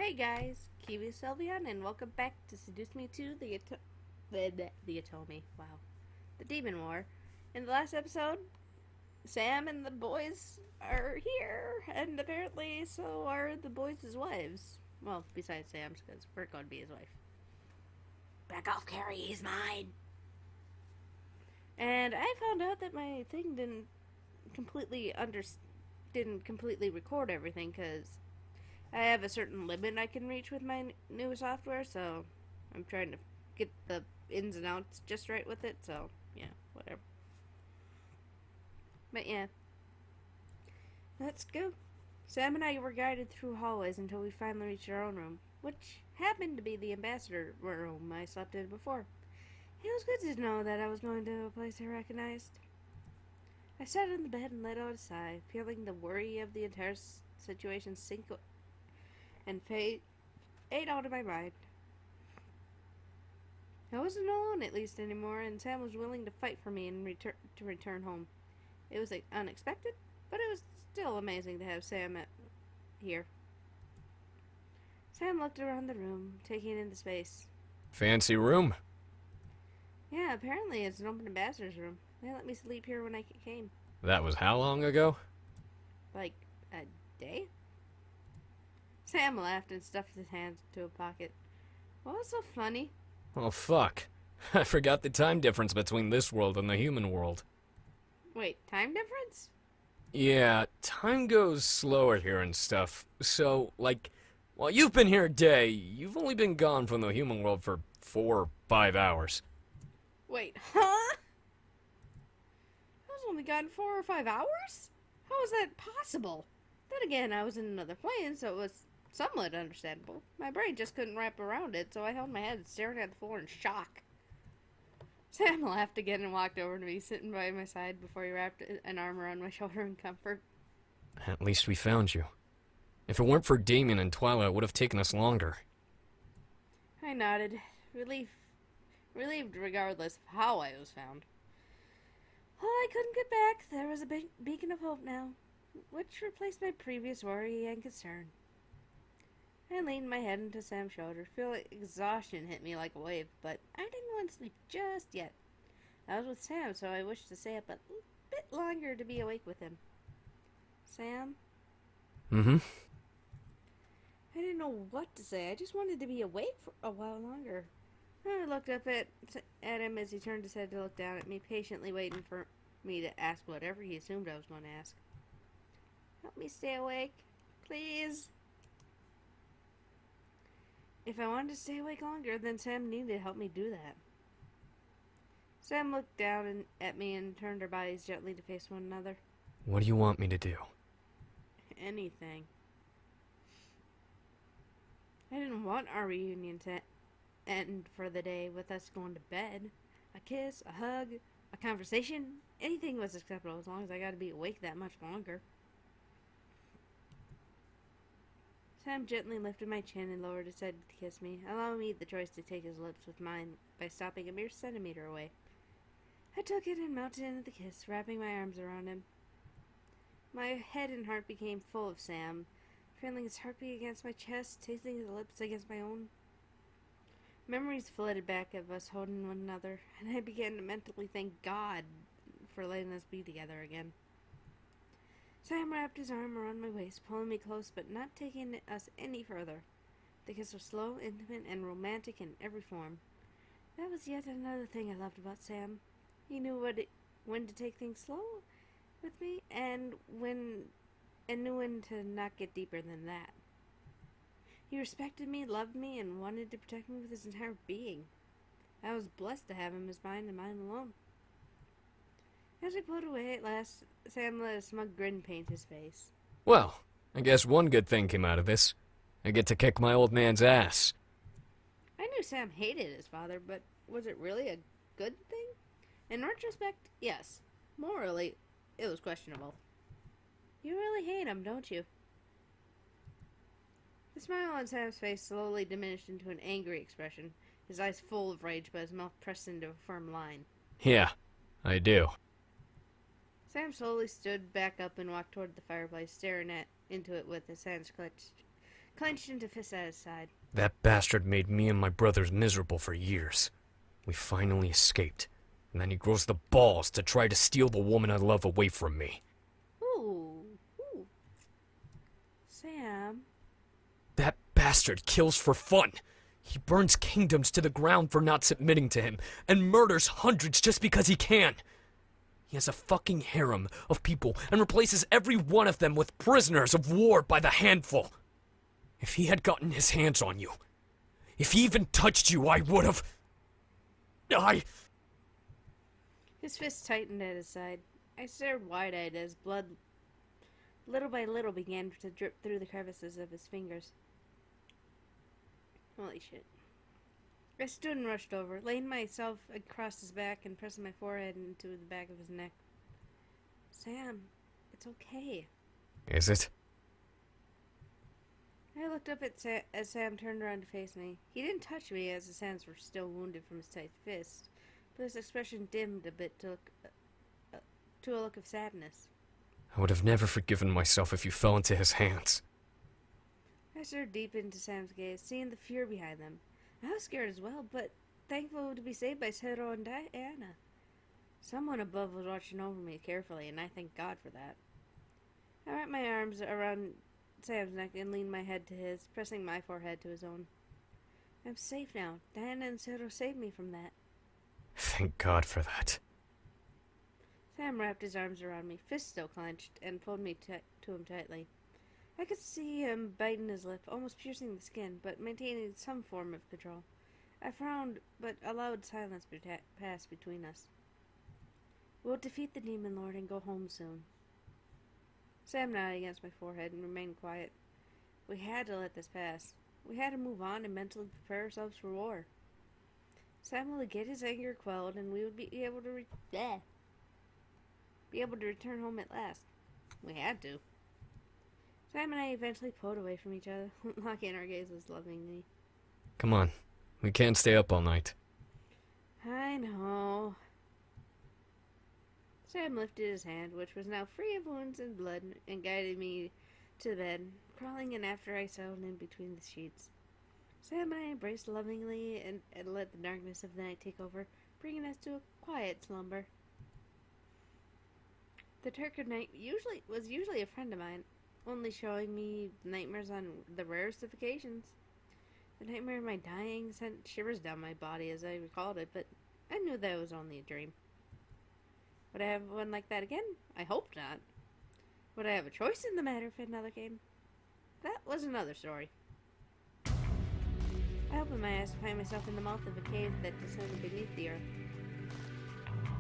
Hey guys, KiwiSylveon, and welcome back to Seduce Me 2, the Atomy. Wow. The Demon War. In the last episode, Sam and the boys are here, and apparently so are the boys' wives. Well, besides Sam's, because we're going to be his wife. Back off, Carrie, he's mine! And I found out that my thing didn't completely record everything, because I have a certain limit I can reach with my new software, so I'm trying to get the ins and outs just right with it, so yeah, whatever. But yeah, let's go. Sam and I were guided through hallways until we finally reached our own room, which happened to be the ambassador room I slept in before. It was good to know that I was going to a place I recognized. I sat on the bed and let out a sigh, feeling the worry of the entire situation sink and fade out of my mind. I wasn't alone, at least, anymore, and Sam was willing to fight for me and return home. It was unexpected, but it was still amazing to have Sam here. Sam looked around the room, taking in the space. Fancy room? Yeah, apparently it's an open ambassador's room. They let me sleep here when I came. That was how long ago? Like, a day? Sam laughed and stuffed his hands into a pocket. What was so funny? Oh, fuck. I forgot the time difference between this world and the human world. Wait, time difference? Yeah, time goes slower here and stuff. So, while you've been here a day, you've only been gone from the human world for 4 or 5 hours. Wait, huh? I was only gone 4 or 5 hours? How is that possible? Then again, I was in another plane, so it was somewhat understandable. My brain just couldn't wrap around it, so I held my head staring at the floor in shock. Sam laughed again and walked over to me, sitting by my side before he wrapped an arm around my shoulder in comfort. At least we found you. If it weren't for Damien and Twyla, it would have taken us longer. I nodded, relieved regardless of how I was found. Well, I couldn't get back. There was a beacon of hope now, which replaced my previous worry and concern. I leaned my head into Sam's shoulder, feeling exhaustion hit me like a wave, but I didn't want to sleep just yet. I was with Sam, so I wished to stay up a bit longer to be awake with him. Sam? Mm-hmm. I didn't know what to say. I just wanted to be awake for a while longer. I looked up at him as he turned his head to look down at me, patiently waiting for me to ask whatever he assumed I was going to ask. Help me stay awake, please. If I wanted to stay awake longer, then Sam needed to help me do that. Sam looked down at me and turned our bodies gently to face one another. What do you want me to do? Anything. I didn't want our reunion to end for the day with us going to bed. A kiss, a hug, a conversation, anything was acceptable as long as I got to be awake that much longer. Sam gently lifted my chin and lowered his head to kiss me, allowing me the choice to take his lips with mine by stopping a mere centimeter away. I took it and melted into the kiss, wrapping my arms around him. My head and heart became full of Sam, feeling his heartbeat against my chest, tasting his lips against my own. Memories flooded back of us holding one another, and I began to mentally thank God for letting us be together again. Sam wrapped his arm around my waist, pulling me close but not taking us any further. The kiss was slow, intimate, and romantic in every form. That was yet another thing I loved about Sam. He knew when to take things slow with me, and knew when to not get deeper than that. He respected me, loved me, and wanted to protect me with his entire being. I was blessed to have him as mine and mine alone. As we pulled away at last, Sam let a smug grin paint his face. Well, I guess one good thing came out of this. I get to kick my old man's ass. I knew Sam hated his father, but was it really a good thing? In retrospect, yes. Morally, it was questionable. You really hate him, don't you? The smile on Sam's face slowly diminished into an angry expression, his eyes full of rage but his mouth pressed into a firm line. Yeah, I do. Sam slowly stood back up and walked toward the fireplace, staring into it with his hands clenched into fists at his side. That bastard made me and my brothers miserable for years. We finally escaped, and then he grows the balls to try to steal the woman I love away from me. Ooh. Sam. That bastard kills for fun. He burns kingdoms to the ground for not submitting to him, and murders hundreds just because he can. He has a fucking harem of people and replaces every one of them with prisoners of war by the handful. If he had gotten his hands on you, if he even touched you, I would've... His fist tightened at his side. I stared wide-eyed as blood, little by little, began to drip through the crevices of his fingers. Holy shit. I stood and rushed over, laying myself across his back and pressing my forehead into the back of his neck. Sam, it's okay. Is it? I looked up at as Sam turned around to face me. He didn't touch me as his hands were still wounded from his tight fist, but his expression dimmed a bit to a look of sadness. I would have never forgiven myself if you fell into his hands. I stared deep into Sam's gaze, seeing the fear behind them. I was scared as well, but thankful to be saved by Cedro and Diana. Someone above was watching over me carefully, and I thank God for that. I wrapped my arms around Sam's neck and leaned my head to his, pressing my forehead to his own. I'm safe now. Diana and Cedro saved me from that. Thank God for that. Sam wrapped his arms around me, fist still clenched, and pulled me to him tightly. I could see him biting his lip, almost piercing the skin, but maintaining some form of control. I frowned, but allowed silence pass between us. We'll defeat the Demon Lord and go home soon. Sam nodded against my forehead and remained quiet. We had to let this pass. We had to move on and mentally prepare ourselves for war. Sam would get his anger quelled, and we would be able to return home at last. We had to. Sam and I eventually pulled away from each other, locking our gazes lovingly. Come on. We can't stay up all night. I know. Sam lifted his hand, which was now free of wounds and blood, and guided me to the bed, crawling in after I settled in between the sheets. Sam and I embraced lovingly and let the darkness of the night take over, bringing us to a quiet slumber. The Turk of Night was usually a friend of mine, only showing me nightmares on the rarest of occasions. The nightmare of my dying sent shivers down my body as I recalled it, but I knew that it was only a dream. Would I have one like that again? I hope not. Would I have a choice in the matter if another came? That was another story. I opened my eyes to find myself in the mouth of a cave that descended beneath the earth.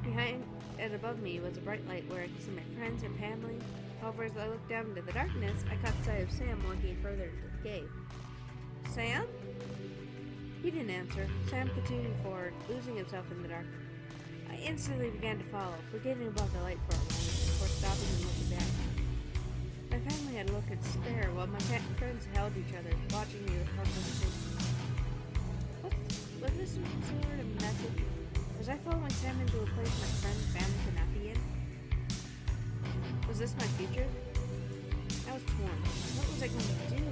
Behind and above me was a bright light where I could see my friends and family. However, as I looked down into the darkness, I caught sight of Sam walking further into the cave. Sam? He didn't answer. Sam continued forward, losing himself in the dark. I instantly began to follow, forgetting about the light for a moment before stopping and looking back. My family had a look of despair while my friends held each other, watching me with helpless faces. Was this some sort of message? Was I following Sam into a place my friends and family could not be in? Was this my future? I was torn. What was I going to do?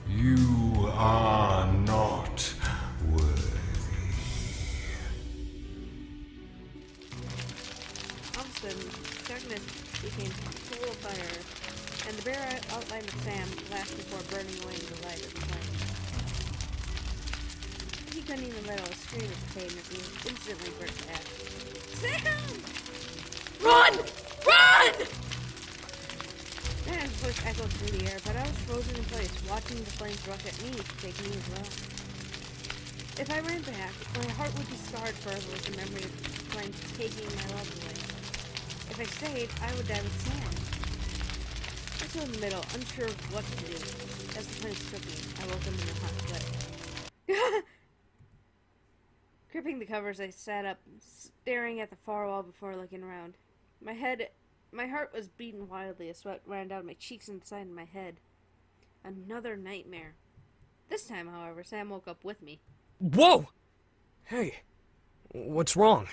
You are not worthy. All of a sudden, darkness became full of fire, and the bare outline of Sam flashed before burning away in the light of the flame. He couldn't even let out a scream of pain as he instantly burnt to ash. Sam! Run! Run! Sam's voice echoed through the air, but I was frozen in place, watching the flames rush at me to take me as well. If I ran back, my heart would be scarred forever with the memory of the flames taking my love away. If I stayed, I would die with Sam. I stood in the middle, unsure of what to do. As the flames took me, I woke up in a hot sweat. Gripping the covers, I sat up, staring at the far wall before looking around. My heart was beating wildly as sweat ran down my cheeks and the side of my head. Another nightmare. This time, however, Sam woke up with me. Whoa! Hey, what's wrong?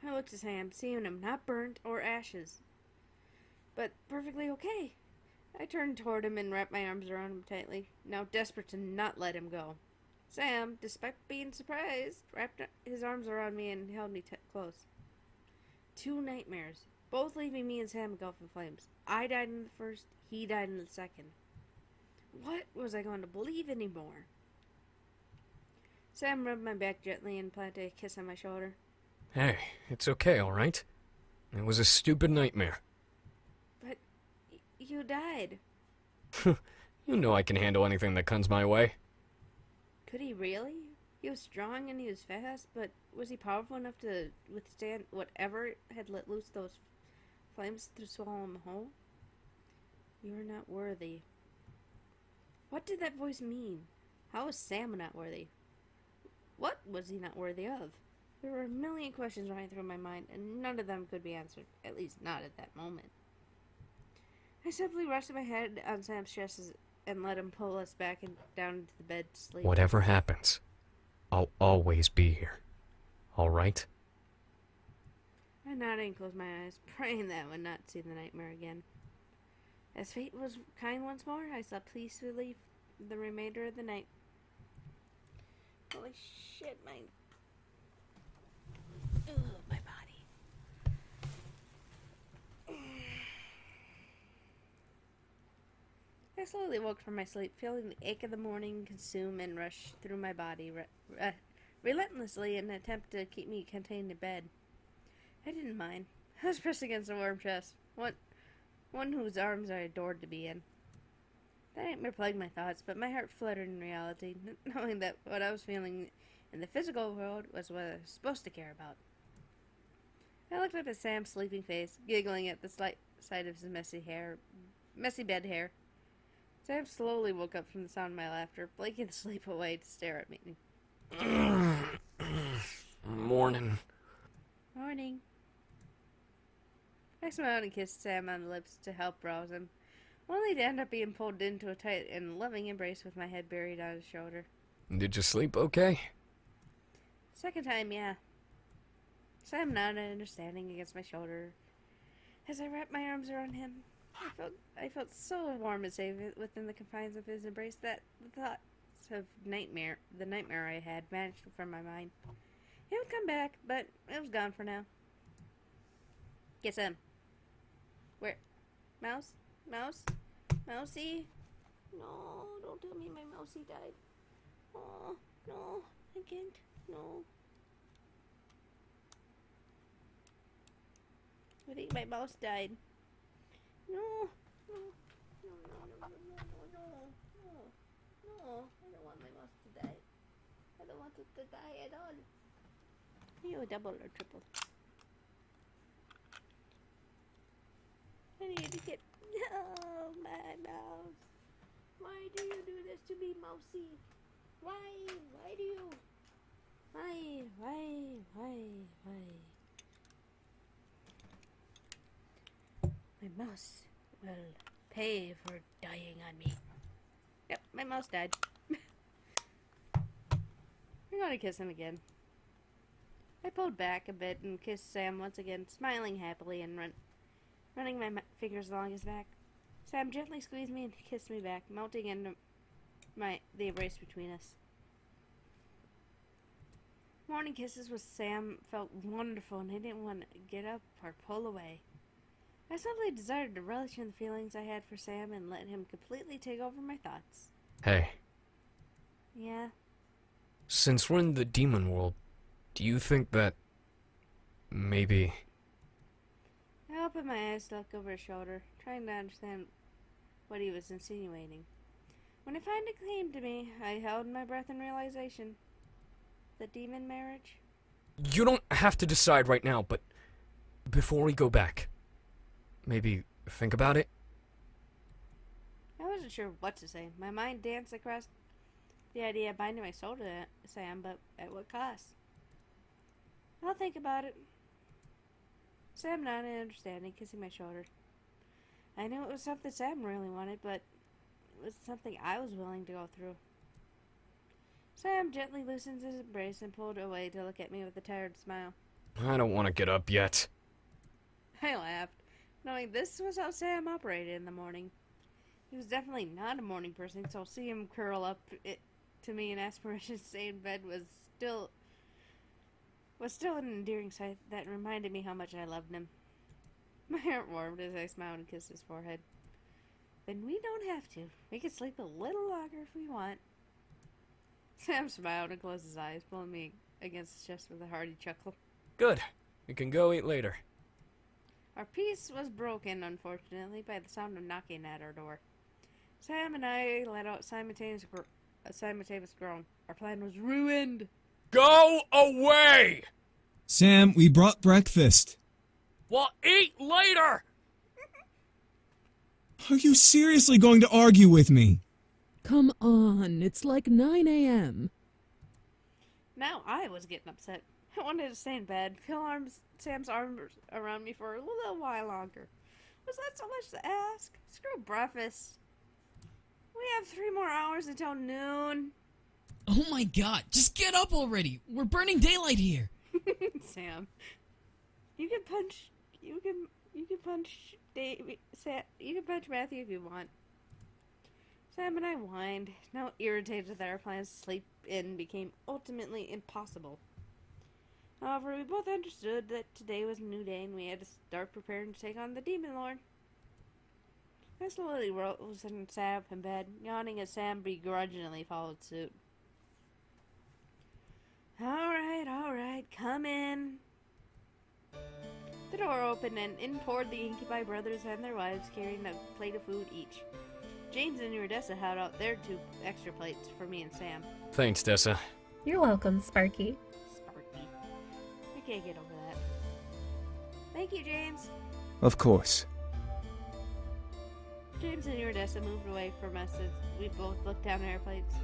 I looked at Sam, seeing him not burnt or ashes, but perfectly okay. I turned toward him and wrapped my arms around him tightly, now desperate to not let him go. Sam, despite being surprised, wrapped his arms around me and held me close. 2 nightmares, both leaving me and Sam engulfed in flames. I died in the first, he died in the second. What was I going to believe anymore? Sam rubbed my back gently and planted a kiss on my shoulder. Hey, it's okay, alright? It was a stupid nightmare. But you died. You know I can handle anything that comes my way. Could he really? He was strong and he was fast, but was he powerful enough to withstand whatever had let loose those flames to swallow him whole? You are not worthy. What did that voice mean? How was Sam not worthy? What was he not worthy of? There were a million questions running through my mind, and none of them could be answered, at least not at that moment. I simply rested my head on Sam's chest and let him pull us back and down into the bed to sleep. Whatever happens, I'll always be here. Alright? I nodded and closed my eyes, praying that I would not see the nightmare again. As fate was kind once more, I slept peacefully the remainder of the night. Holy shit, my body. I slowly woke from my sleep, feeling the ache of the morning consume and rush through my body relentlessly in an attempt to keep me contained in bed. I didn't mind. I was pressed against a warm chest, one whose arms I adored to be in. That nightmare plagued my thoughts, but my heart fluttered in reality, knowing that what I was feeling in the physical world was what I was supposed to care about. I looked up at Sam's sleeping face, giggling at the slight sight of his messy bed hair. Sam slowly woke up from the sound of my laughter, blinking the sleep away to stare at me. Morning. Morning. I smiled and kissed Sam on the lips to help rouse him, only to end up being pulled into a tight and loving embrace with my head buried on his shoulder. Did you sleep okay? Second time, yeah. Sam nodded, understanding against my shoulder. As I wrapped my arms around him, I felt so warm and safe within the confines of his embrace that the thoughts of the nightmare I had, vanished from my mind. It would come back, but it was gone for now. Kiss him. Where? Mouse? Mousy? No, don't tell me my mousy died. Oh, no, I can't. No. I think my mouse died. No, no, no, no, no, no, no, no, no. I don't want my mouse to die. I don't want it to die at all. You double or triple. I need to get... Oh, my mouse. Why do you do this to me, mousy? Why? Why do you? Why? My mouse will pay for dying on me. Yep, my mouse died. I'm gonna kiss him again. I pulled back a bit and kissed Sam once again, smiling happily and running my fingers along his back. Sam gently squeezed me and kissed me back, melting into the embrace between us. Morning kisses with Sam felt wonderful, and I didn't want to get up or pull away. I simply desired to relish in the feelings I had for Sam and let him completely take over my thoughts. Hey. Yeah? Since we're in the demon world, do you think that... maybe... I opened my eyes to look over his shoulder, trying to understand what he was insinuating. When it finally came to me, I held my breath in realization. The demon marriage? You don't have to decide right now, but... before we go back... maybe think about it? I wasn't sure what to say. My mind danced across the idea of binding my soul to Sam, but at what cost? I'll think about it. Sam nodded, understanding, kissing my shoulder. I knew it was something Sam really wanted, but it was something I was willing to go through. Sam gently loosened his embrace and pulled away to look at me with a tired smile. I don't want to get up yet. I laughed, knowing this was how Sam operated in the morning. He was definitely not a morning person, so seeing him curl up to me and ask permission to stay in bed was still an endearing sight that reminded me how much I loved him. My heart warmed as I smiled and kissed his forehead. Then we don't have to. We can sleep a little longer if we want. Sam smiled and closed his eyes, pulling me against his chest with a hearty chuckle. Good. We can go eat later. Our peace was broken, unfortunately, by the sound of knocking at our door. Sam and I let out a simultaneous groan. Our plan was ruined. Go away! Sam, we brought breakfast. We'll eat later! Are you seriously going to argue with me? Come on, it's like 9 a.m. Now I was getting upset. I wanted to stay in bed, feel Sam's arms around me for a little while longer. Was that so much to ask? Screw breakfast. We have 3 more hours until noon. Oh my god, just get up already! We're burning daylight here! Sam. You can punch Matthew if you want. Sam and I whined, now irritated that our plans to sleep in became ultimately impossible. However, we both understood that today was a new day and we had to start preparing to take on the Demon Lord. I slowly rose and sat up in bed, yawning as Sam begrudgingly followed suit. Alright, come in. The door opened and in poured the Incubi brothers and their wives carrying a plate of food each. James and Iridessa held out their 2 extra plates for me and Sam. Thanks, Dessa. You're welcome, Sparky. Sparky. I can't get over that. Thank you, James. Of course. James and Iridessa moved away from us as we both looked down at our plates.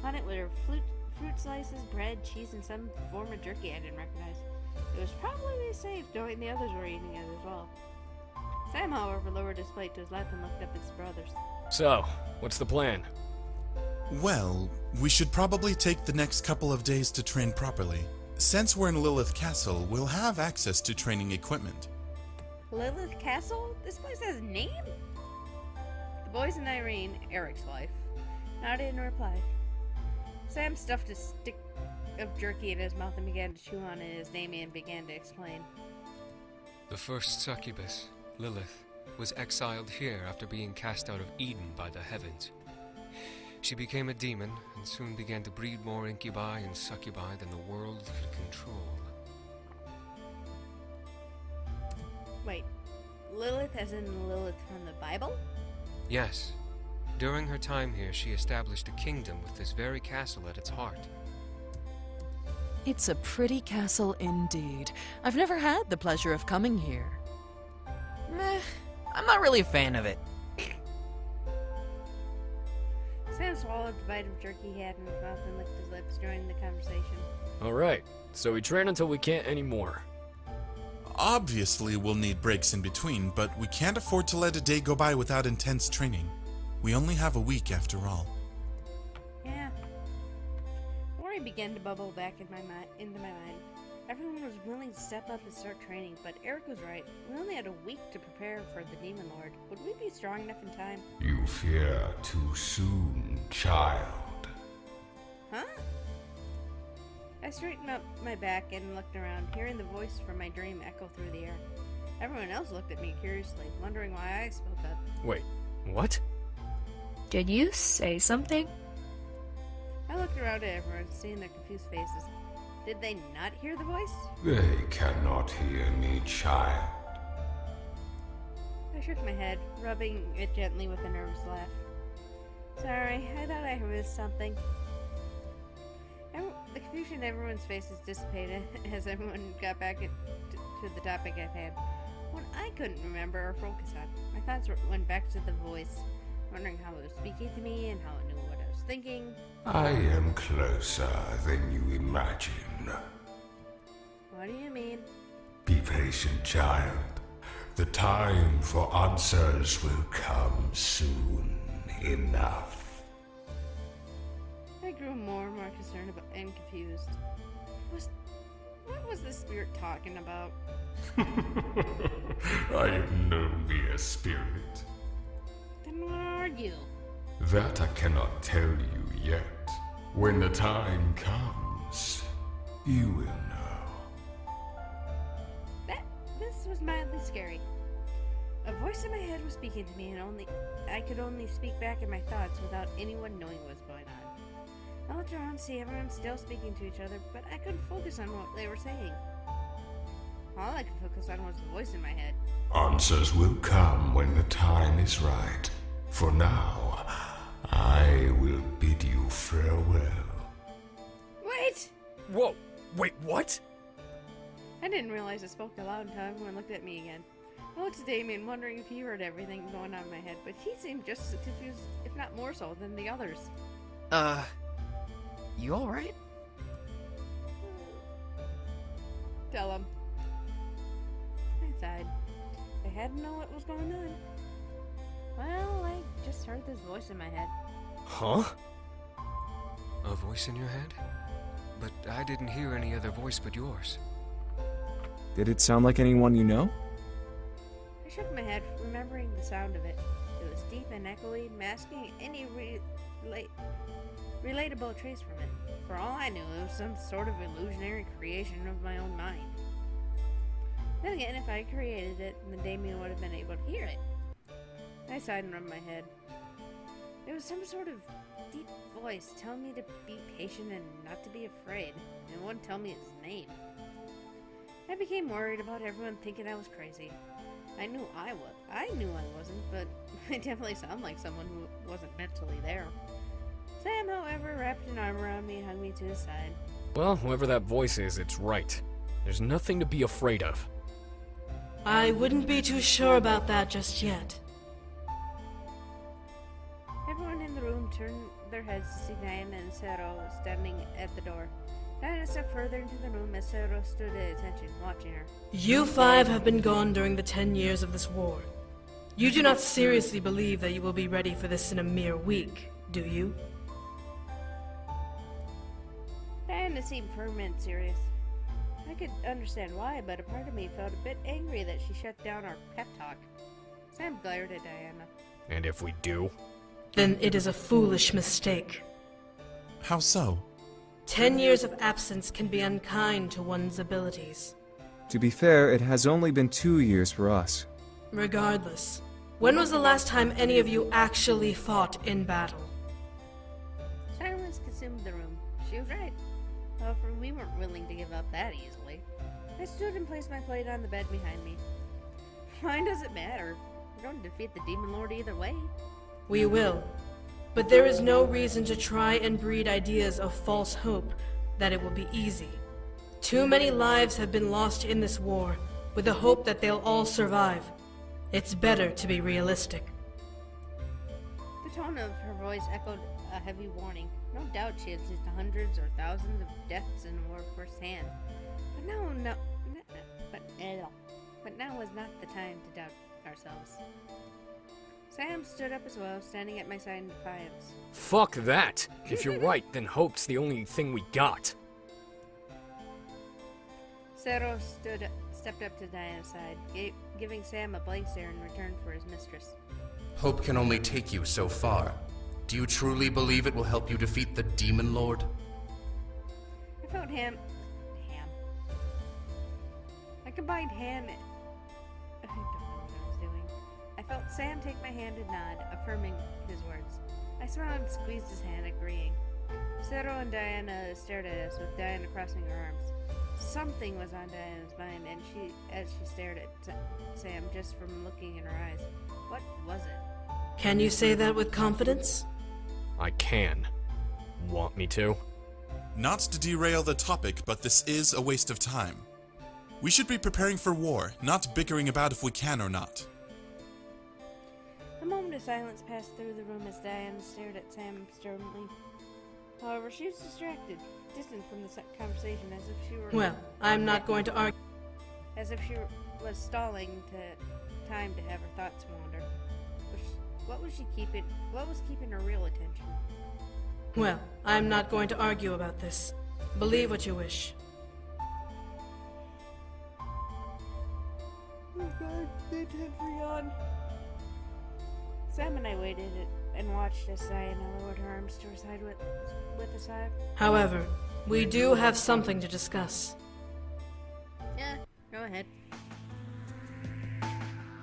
On it were fruit slices, bread, cheese, and some form of jerky I didn't recognize. It was probably safe knowing the others were eating it as well. Sam, however, lowered his plate to his lap and looked up at his brothers. So, what's the plan? Well, we should probably take the next couple of days to train properly. Since we're in Lilith Castle, we'll have access to training equipment. Lilith Castle? This place has a name? The boys and Irene, Eric's wife, nodded in reply. Sam stuffed a stick of jerky in his mouth and began to chew on it as Damien began to explain. The first succubus, Lilith, was exiled here after being cast out of Eden by the heavens. She became a demon and soon began to breed more incubi and succubi than the world could control. Wait, Lilith as in Lilith from the Bible? Yes. During her time here, she established a kingdom with this very castle at its heart. It's a pretty castle indeed. I've never had the pleasure of coming here. Meh, I'm not really a fan of it. Sam swallowed the bite of jerky he had in his mouth and licked his lips, joining the conversation. Alright, so we train until we can't anymore. Obviously, we'll need breaks in between, but we can't afford to let a day go by without intense training. We only have a week after all. Yeah. Worry began to bubble back into my mind. Everyone was willing to step up and start training, but Eric was right. We only had a week to prepare for the Demon Lord. Would we be strong enough in time? You fear too soon, child. Huh? I straightened up my back and looked around, hearing the voice from my dream echo through the air. Everyone else looked at me curiously, wondering why I spoke up. Wait, what? Did you say something? I looked around at everyone, seeing their confused faces. Did they not hear the voice? They cannot hear me, child. I shook my head, rubbing it gently with a nervous laugh. Sorry, I thought I missed something. The confusion in everyone's faces dissipated as everyone got back to the topic at hand. What I couldn't remember or focus on. My thoughts went back to the voice, wondering how it was speaking to me and how it knew what I was thinking. I am closer than you imagine. What do you mean? Be patient, child. The time for answers will come soon enough. I grew more and more concerned and confused. What was the spirit talking about? I am no mere spirit. Then what are you? That I cannot tell you yet. When the time comes, you will know. This was mildly scary. A voice in my head was speaking to me, and I could only speak back in my thoughts without anyone knowing what was going on. I looked around to see everyone still speaking to each other, but I couldn't focus on what they were saying. All I could focus on was the voice in my head. Answers will come when the time is right. For now, I will bid you farewell. Wait! Whoa, wait, what? I didn't realize I spoke aloud until everyone looked at me again. I looked at Damien, wondering if he heard everything going on in my head, but he seemed just as confused, if not more so, than the others. You alright? Tell him. I sighed. I had to know what was going on. Well, I just heard this voice in my head. Huh? A voice in your head? But I didn't hear any other voice but yours. Did it sound like anyone you know? I shook my head, remembering the sound of it. It was deep and echoey, masking any relatable trace from it. For all I knew, it was some sort of illusionary creation of my own mind. Then again, if I created it, then Damien would have been able to hear it. I sighed and rubbed my head. It was some sort of deep voice telling me to be patient and not to be afraid, and it wouldn't tell me its name. I became worried about everyone thinking I was crazy. I knew I wasn't, but I definitely sound like someone who wasn't mentally there. Sam, however, wrapped an arm around me and hung me to his side. Well, whoever that voice is, it's right. There's nothing to be afraid of. I wouldn't be too sure about that just yet. Everyone in the room turned their heads to see Diana and Sero standing at the door. Diana stepped further into the room as Sero stood at attention, watching her. You five have been gone during the 10 years of this war. You do not seriously believe that you will be ready for this in a mere week, do you? Diana seemed firm and serious. I could understand why, but a part of me felt a bit angry that she shut down our pep talk. Sam glared at Diana. And if we do? Then it is a foolish mistake. How so? 10 years of absence can be unkind to one's abilities. To be fair, it has only been 2 years for us. Regardless, when was the last time any of you actually fought in battle? Silence consumed the room. She was right. However, we weren't willing to give up that easily. I stood and placed my plate on the bed behind me. Why does it matter? We're going to defeat the Demon Lord either way. We will. But there is no reason to try and breed ideas of false hope that it will be easy. Too many lives have been lost in this war, with the hope that they'll all survive. It's better to be realistic. The tone of her voice echoed a heavy warning. No doubt she had seen hundreds or thousands of deaths in war firsthand. But now was not the time to doubt ourselves. Sam stood up as well, standing at my side in defiance. Fuck that! If you're right, then hope's the only thing we got. Sero stepped up to Diana's side, giving Sam a blank stare in return for his mistress. Hope can only take you so far. Do you truly believe it will help you defeat the Demon Lord? I felt I combined hand. I don't know what I was doing. I felt Sam take my hand and nod, affirming his words. I smiled and squeezed his hand, agreeing. Sero and Diana stared at us, with Diana crossing her arms. Something was on Diana's mind, and as she stared at Sam just from looking in her eyes. What was it? Can you say that with confidence? I can. Want me to? Not to derail the topic, but this is a waste of time. We should be preparing for war, not bickering about if we can or not. A moment of silence passed through the room as Diana stared at Sam sternly. However, she was distracted, distant from the conversation, as if she were... Well, I'm not going to argue... As if she was stalling time to have her thoughts wander. What was keeping her real attention? Well, I'm not going to argue about this. Believe what you wish. Oh God, they did Rion. Sam and I waited and watched as Diana lowered her arms to her side with a sigh. However, we do have something to discuss. Yeah, go ahead.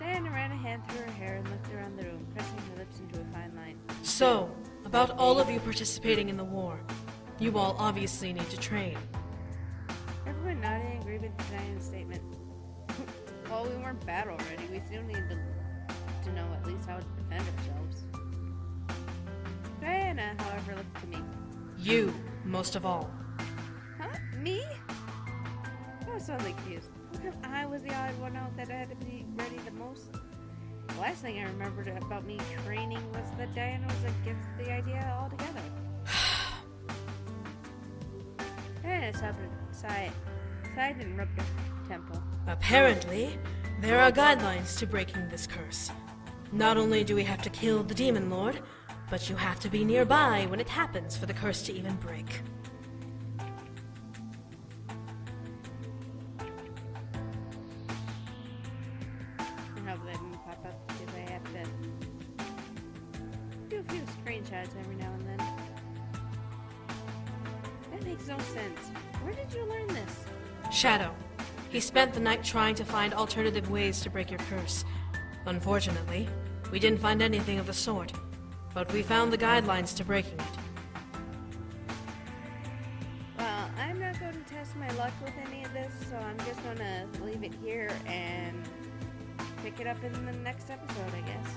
Diana ran a hand through her hair and looked around the room, pressing her lips into a fine line. So, about all of you participating in the war, you all obviously need to train. Everyone nodded in agreement with Diana's statement. Well, we weren't battle ready. We still need to know at least how to defend ourselves. Diana, however, looked to me. You, most of all. Huh? Me? I was so confused. How come I was the odd one out that had to be ready the most? The last thing I remembered about me training was that Diana was against the idea altogether. Diana sighed and rubbed her temple. Apparently, there are guidelines to breaking this curse. Not only do we have to kill the Demon Lord, but you have to be nearby when it happens for the curse to even break. I hope that didn't pop up because I have to do a few screenshots every now and then. That makes no sense. Where did you learn this? Shadow. He spent the night trying to find alternative ways to break your curse. Unfortunately, we didn't find anything of the sort, but we found the guidelines to breaking it. Well, I'm not going to test my luck with any of this, so I'm just going to leave it here and pick it up in the next episode, I guess.